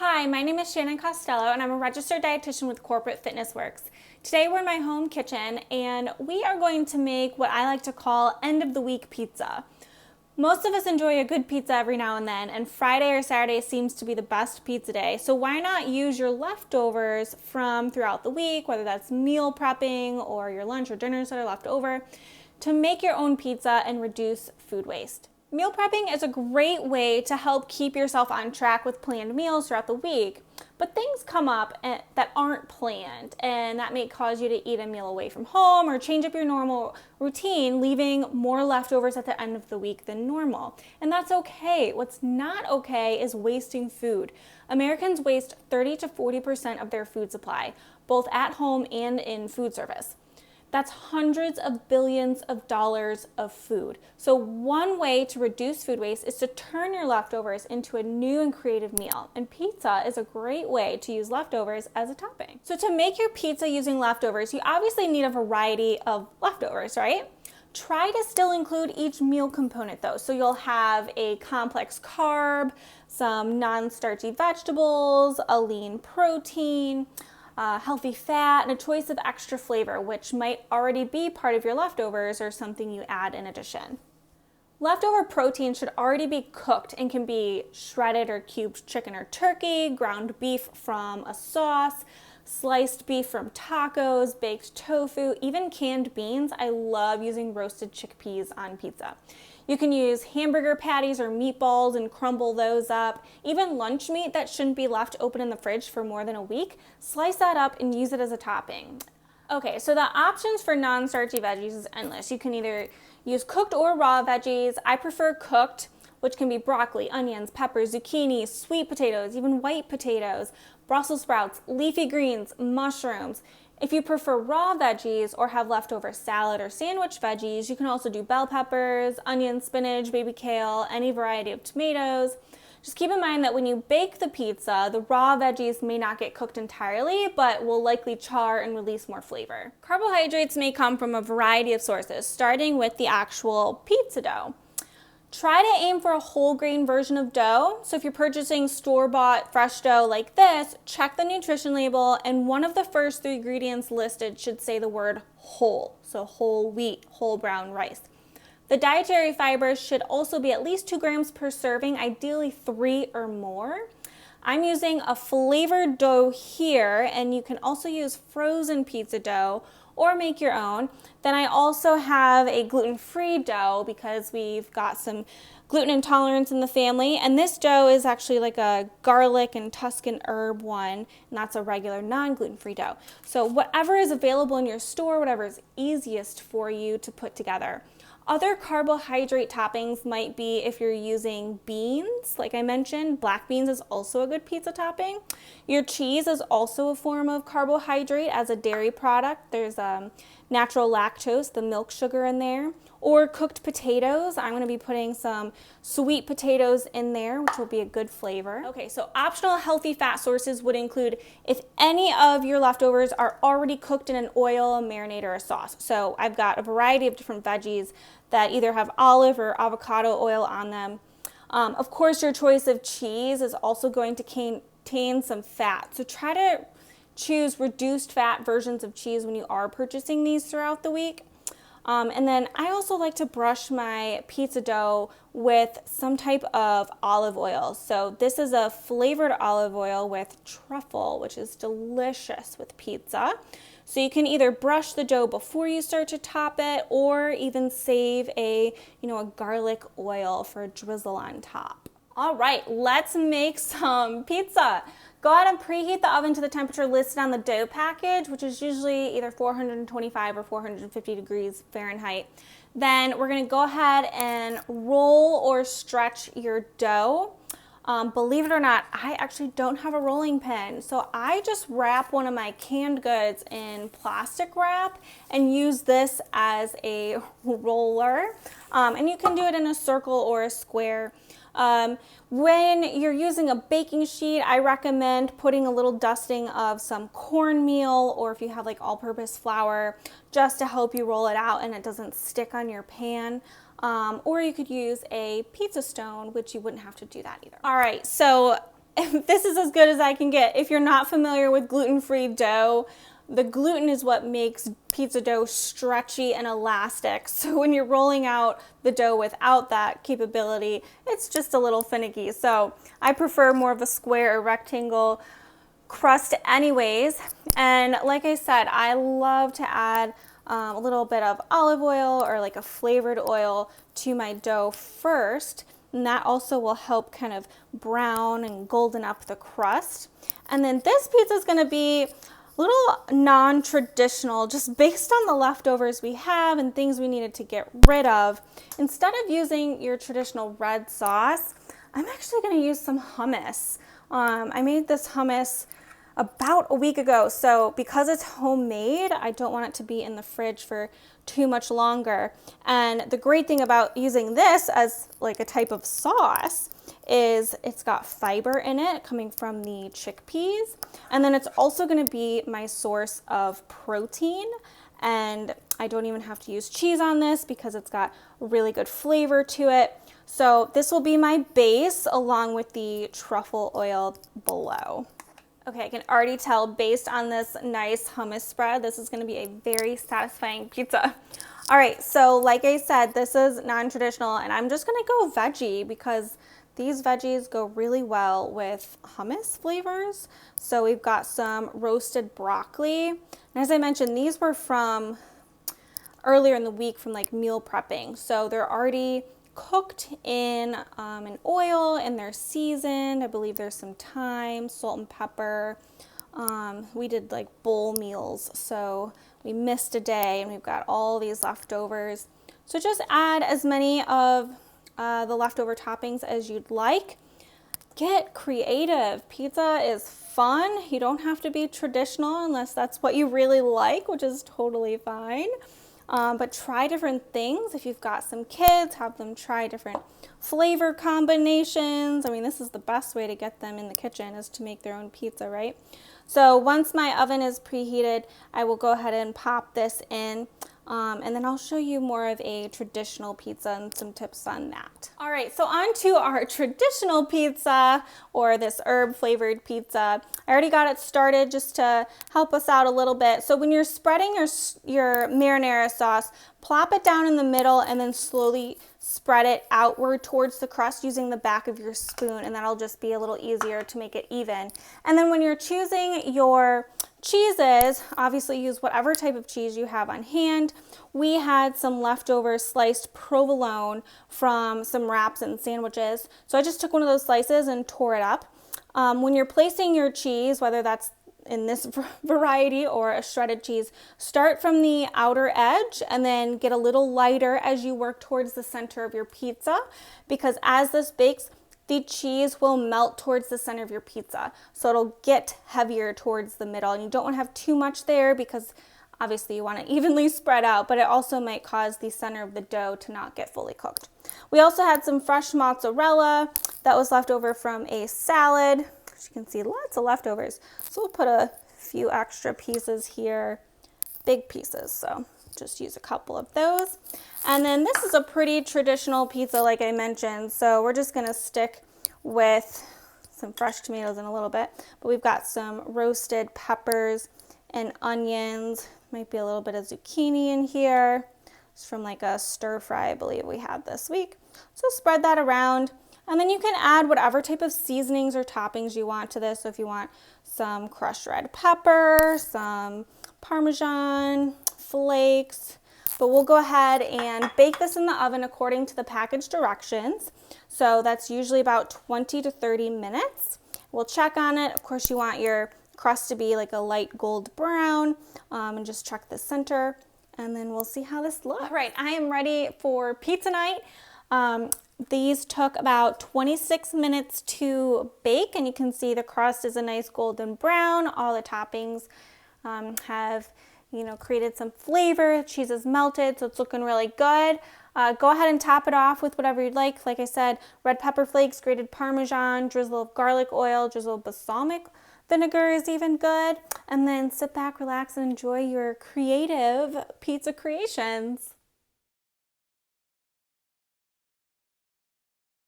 Hi, my name is Shannon Costello and I'm a registered dietitian with Corporate Fitness Works. Today we're in my home kitchen and we are going to make what I like to call end of the week pizza. Most of us enjoy a good pizza every now and then, and Friday or Saturday seems to be the best pizza day. So why not use your leftovers from throughout the week, whether that's meal prepping or your lunch or dinners that are left over, to make your own pizza and reduce food waste. Meal prepping is a great way to help keep yourself on track with planned meals throughout the week, but things come up that aren't planned, and that may cause you to eat a meal away from home or change up your normal routine, leaving more leftovers at the end of the week than normal. And that's okay. What's not okay is wasting food. Americans waste 30 to 40% of their food supply, both at home and in food service. That's hundreds of billions of dollars of food. So one way to reduce food waste is to turn your leftovers into a new and creative meal. And pizza is a great way to use leftovers as a topping. So to make your pizza using leftovers, you obviously need a variety of leftovers, right? Try to still include each meal component though. So you'll have a complex carb, some non-starchy vegetables, a lean protein, healthy fat, and a choice of extra flavor, which might already be part of your leftovers or something you add in addition. Leftover protein should already be cooked and can be shredded or cubed chicken or turkey, ground beef from a sauce, sliced beef from tacos, baked tofu, even canned beans. I love using roasted chickpeas on pizza. You can use hamburger patties or meatballs and crumble those up. Even lunch meat that shouldn't be left open in the fridge for more than a week, slice that up and use it as a topping. Okay, so the options for non-starchy veggies is endless. You can either use cooked or raw veggies. I prefer cooked, which can be broccoli, onions, peppers, zucchini, sweet potatoes, even white potatoes, Brussels sprouts, leafy greens, mushrooms. If you prefer raw veggies or have leftover salad or sandwich veggies, you can also do bell peppers, onions, spinach, baby kale, any variety of tomatoes. Just keep in mind that when you bake the pizza, the raw veggies may not get cooked entirely, but will likely char and release more flavor. Carbohydrates may come from a variety of sources, starting with the actual pizza dough. Try to aim for a whole grain version of dough. So if you're purchasing store-bought fresh dough like this, check the nutrition label, and one of the first 3 ingredients listed should say the word whole. So whole wheat, whole brown rice. The dietary fibers should also be at least 2 grams per serving, ideally 3 or more. I'm using a flavored dough here, and you can also use frozen pizza dough or make your own. Then I also have a gluten-free dough because we've got some gluten intolerance in the family, and this dough is actually like a garlic and Tuscan herb one, and that's a regular non-gluten-free dough. So whatever is available in your store, whatever is easiest for you to put together. Other carbohydrate toppings might be if you're using beans, like I mentioned, black beans is also a good pizza topping. Your cheese is also a form of carbohydrate as a dairy product. There's natural lactose, the milk sugar in there. Or cooked potatoes. I'm going to be putting some sweet potatoes in there, which will be a good flavor. Okay, so optional healthy fat sources would include if any of your leftovers are already cooked in an oil, a marinade, or a sauce. So I've got a variety of different veggies that either have olive or avocado oil on them. Of course, your choice of cheese is also going to contain some fat. So try to choose reduced fat versions of cheese when you are purchasing these throughout the week. And then I also like to brush my pizza dough with some type of olive oil. So this is a flavored olive oil with truffle, which is delicious with pizza. So you can either brush the dough before you start to top it, or even save a garlic oil for a drizzle on top. All right, let's make some pizza. Go ahead and preheat the oven to the temperature listed on the dough package, which is usually either 425 or 450 degrees Fahrenheit. Then we're going to go ahead and roll or stretch your dough. Believe it or not, I actually don't have a rolling pin, so I just wrap one of my canned goods in plastic wrap and use this as a roller. And you can do it in a circle or a square. When you're using a baking sheet, I recommend putting a little dusting of some cornmeal, or if you have like all-purpose flour, just to help you roll it out and it doesn't stick on your pan. Or you could use a pizza stone, which you wouldn't have to do that either. All right, so this is as good as I can get. If you're not familiar with gluten-free dough, the gluten is what makes pizza dough stretchy and elastic. So when you're rolling out the dough without that capability, it's just a little finicky. So I prefer more of a square or rectangle crust anyways. And like I said, I love to add a little bit of olive oil or like a flavored oil to my dough first. And that also will help kind of brown and golden up the crust. And then this pizza is going to be little non-traditional, just based on the leftovers we have and things we needed to get rid of. Instead of using your traditional red sauce, I'm actually going to use some hummus. I made this hummus about a week ago, so because it's homemade, I don't want it to be in the fridge for too much longer. And the great thing about using this as like a type of sauce is it's got fiber in it coming from the chickpeas, and then it's also going to be my source of protein, and I don't even have to use cheese on this because it's got really good flavor to it. So this will be my base along with the truffle oil below. Okay, I can already tell based on this nice hummus spread, this is going to be a very satisfying pizza. All right, so like I said, this is non-traditional, and I'm just going to go veggie because these veggies go really well with hummus flavors. So we've got some roasted broccoli. And as I mentioned, these were from earlier in the week from like meal prepping. So they're already cooked in an oil and they're seasoned. I believe there's some thyme, salt and pepper. We did like bowl meals, so we missed a day and we've got all these leftovers. So just add as many of the leftover toppings as you'd like. Get creative. Pizza is fun. You don't have to be traditional unless that's what you really like, which is totally fine. But try different things. If you've got some kids, have them try different flavor combinations. I mean, this is the best way to get them in the kitchen, is to make their own pizza, right? So once my oven is preheated, I will go ahead and pop this in. And then I'll show you more of a traditional pizza and some tips on that. All right, so on to our traditional pizza, or this herb flavored pizza. I already got it started just to help us out a little bit. So when you're spreading your marinara sauce, plop it down in the middle and then slowly spread it outward towards the crust using the back of your spoon, and that'll just be a little easier to make it even. And then when you're choosing your cheeses, obviously use whatever type of cheese you have on hand. We had some leftover sliced provolone from some wraps and sandwiches, so I just took one of those slices and tore it up. When you're placing your cheese, whether that's in this variety or a shredded cheese, start from the outer edge and then get a little lighter as you work towards the center of your pizza, because as this bakes, the cheese will melt towards the center of your pizza. So it'll get heavier towards the middle, and you don't want to have too much there because obviously you want to evenly spread out, but it also might cause the center of the dough to not get fully cooked. We also had some fresh mozzarella that was left over from a salad. As you can see, lots of leftovers. So we'll put a few extra pieces here, big pieces, so just use a couple of those. And then this is a pretty traditional pizza, like I mentioned, so we're just gonna stick with some fresh tomatoes in a little bit, but we've got some roasted peppers and onions, might be a little bit of zucchini in here. It's from like a stir fry, I believe we had this week. So spread that around. And then you can add whatever type of seasonings or toppings you want to this. So if you want some crushed red pepper, some Parmesan flakes, but we'll go ahead and bake this in the oven according to the package directions. So that's usually about 20 to 30 minutes. We'll check on it. Of course, you want your crust to be like a light gold brown, and just check the center, and then we'll see how this looks. All right, I am ready for pizza night. These took about 26 minutes to bake, and you can see the crust is a nice golden brown. All the toppings have, created some flavor. Cheese is melted, so it's looking really good. Go ahead and top it off with whatever you'd like. Like I said, red pepper flakes, grated Parmesan, drizzle of garlic oil, drizzle of balsamic vinegar is even good. And then sit back, relax, and enjoy your creative pizza creations.